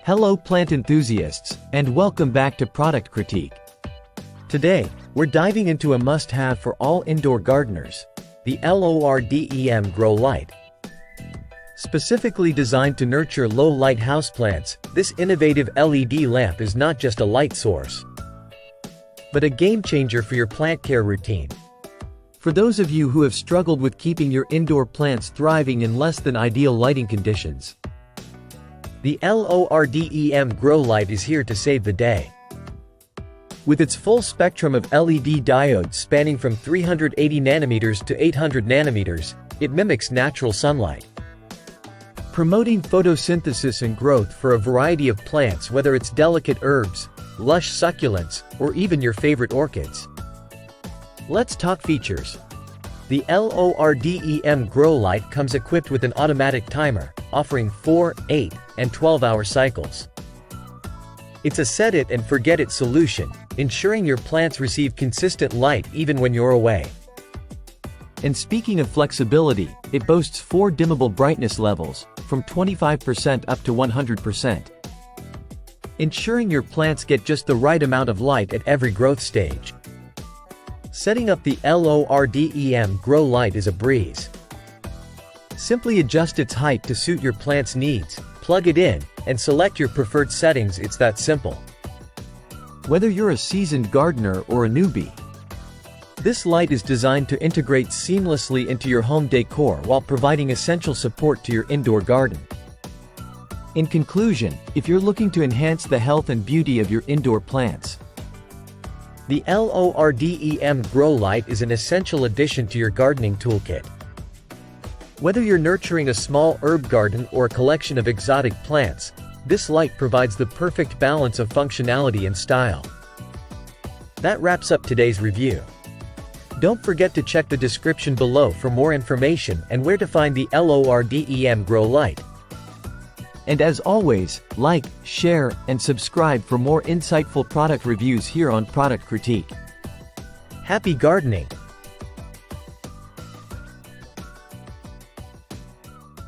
Hello plant enthusiasts, and welcome back to Product Critique. Today, we're diving into a must-have for all indoor gardeners, the LORDEM Grow Light. Specifically designed to nurture low-light houseplants, this innovative LED lamp is not just a light source, but a game-changer for your plant care routine. For those of you who have struggled with keeping your indoor plants thriving in less than ideal lighting conditions, the LORDEM Grow Light is here to save the day. With its full spectrum of LED diodes spanning from 380 nanometers to 800 nanometers, it mimics natural sunlight, promoting photosynthesis and growth for a variety of plants, whether it's delicate herbs, lush succulents, or even your favorite orchids. Let's talk features. The LORDEM Grow Light comes equipped with an automatic timer, offering 4, 8, and 12-hour cycles. It's a set-it-and-forget-it solution, ensuring your plants receive consistent light even when you're away. And speaking of flexibility, it boasts 4 dimmable brightness levels, from 25% up to 100%, ensuring your plants get just the right amount of light at every growth stage. Setting up the LORDEM Grow Light is a breeze. Simply adjust its height to suit your plant's needs, plug it in, and select your preferred settings. It's that simple. Whether you're a seasoned gardener or a newbie, this light is designed to integrate seamlessly into your home decor while providing essential support to your indoor garden. In conclusion, if you're looking to enhance the health and beauty of your indoor plants, the LORDEM Grow Light is an essential addition to your gardening toolkit. Whether you're nurturing a small herb garden or a collection of exotic plants, this light provides the perfect balance of functionality and style. That wraps up today's review. Don't forget to check the description below for more information and where to find the LORDEM Grow Light. And as always, like, share, and subscribe for more insightful product reviews here on Product Critique. Happy gardening!